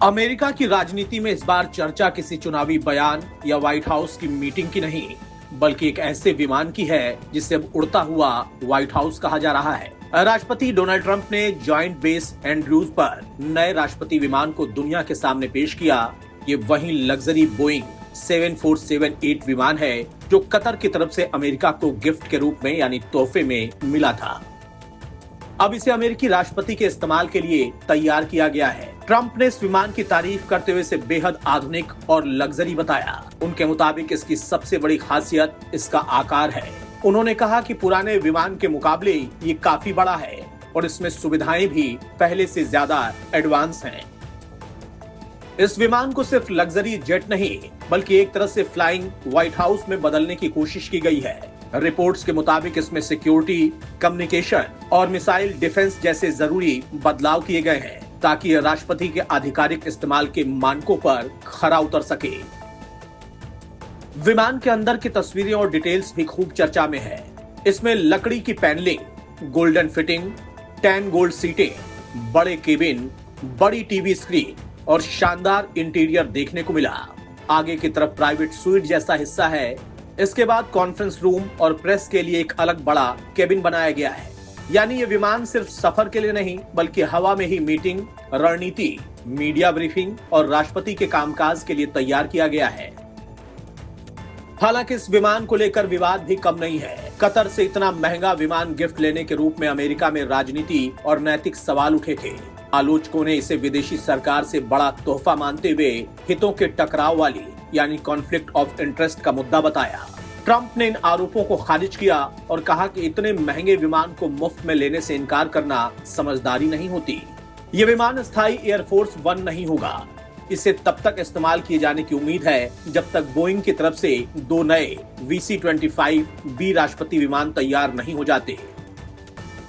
America की राजनीति में इस बार चर्चा किसी चुनावी बयान या व्हाइट हाउस की मीटिंग की नहीं, बल्कि एक ऐसे विमान की है जिसे अब उड़ता हुआ व्हाइट हाउस कहा जा रहा है। राष्ट्रपति डोनाल्ड ट्रंप ने जॉइंट बेस एंड्रूज पर नए राष्ट्रपति विमान को दुनिया के सामने पेश किया। ये वही लग्जरी बोइंग 7478 विमान है जो कतर की तरफ से अमेरिका को गिफ्ट के रूप में यानी तोहफे में मिला था। अब इसे अमेरिकी राष्ट्रपति के इस्तेमाल के लिए तैयार किया गया है। ट्रंप ने इस विमान की तारीफ करते हुए इसे बेहद आधुनिक और लग्जरी बताया। उनके मुताबिक इसकी सबसे बड़ी खासियत इसका आकार है। उन्होंने कहा कि पुराने विमान के मुकाबले ये काफी बड़ा है और इसमें सुविधाएं भी पहले से ज्यादा एडवांस हैं। इस विमान को सिर्फ लग्जरी जेट नहीं बल्कि एक तरह से फ्लाइंग व्हाइट हाउस में बदलने की कोशिश की गई है। रिपोर्ट्स के मुताबिक इसमें सिक्योरिटी, कम्युनिकेशन और मिसाइल डिफेंस जैसे जरूरी बदलाव किए गए हैं ताकि यह राष्ट्रपति के आधिकारिक इस्तेमाल के मानकों पर खरा उतर सके। विमान के अंदर की तस्वीरें और डिटेल्स भी खूब चर्चा में है। इसमें लकड़ी की पैनलिंग, गोल्डन फिटिंग, 10 गोल्ड सीटें, बड़े केबिन, बड़ी टीवी स्क्रीन और शानदार इंटीरियर देखने को मिला। आगे की तरफ प्राइवेट स्वीट जैसा हिस्सा है। इसके बाद कॉन्फ्रेंस रूम और प्रेस के लिए एक अलग बड़ा केबिन बनाया गया है। यानी ये विमान सिर्फ सफर के लिए नहीं बल्कि हवा में ही मीटिंग, रणनीति, मीडिया ब्रीफिंग और राष्ट्रपति के कामकाज के लिए तैयार किया गया है। हालांकि इस विमान को लेकर विवाद भी कम नहीं है। कतर से इतना महंगा विमान गिफ्ट लेने के रूप में अमेरिका में राजनीति और नैतिक सवाल उठे थे। आलोचकों ने इसे विदेशी सरकार से बड़ा तोहफा मानते हुए हितों के टकराव वाली यानी कॉन्फ्लिक्ट ऑफ इंटरेस्ट का मुद्दा बताया। ट्रंप ने इन आरोपों को खारिज किया और कहा कि इतने महंगे विमान को मुफ्त में लेने से इनकार करना समझदारी नहीं होती। ये विमान स्थायी एयरफोर्स 1 नहीं होगा। इसे तब तक इस्तेमाल किए जाने की उम्मीद है जब तक बोइंग की तरफ से 2 नए VC-25B राष्ट्रपति विमान तैयार नहीं हो जाते।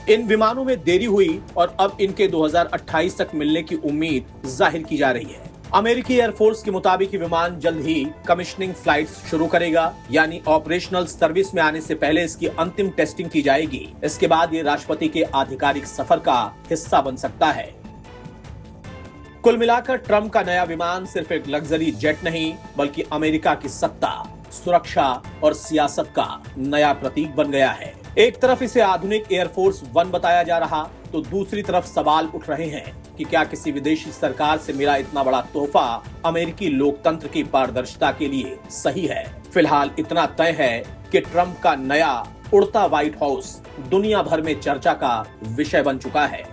इन विमानों में देरी हुई और अब इनके 2028 तक मिलने की उम्मीद जाहिर की जा रही है। अमेरिकी एयरफोर्स के मुताबिक ये विमान जल्द ही कमिश्निंग फ्लाइट्स शुरू करेगा, यानी ऑपरेशनल सर्विस में आने से पहले इसकी अंतिम टेस्टिंग की जाएगी। इसके बाद ये राष्ट्रपति के आधिकारिक सफर का हिस्सा बन सकता है। कुल मिलाकर ट्रंप का नया विमान सिर्फ एक लग्जरी जेट नहीं बल्कि अमेरिका की सत्ता, सुरक्षा और सियासत का नया प्रतीक बन गया है। एक तरफ इसे आधुनिक एयरफोर्स 1 बताया जा रहा तो दूसरी तरफ सवाल उठ रहे हैं कि क्या किसी विदेशी सरकार से मिला इतना बड़ा तोहफा अमेरिकी लोकतंत्र की पारदर्शिता के लिए सही है। फिलहाल इतना तय है कि ट्रंप का नया उड़ता व्हाइट हाउस दुनिया भर में चर्चा का विषय बन चुका है।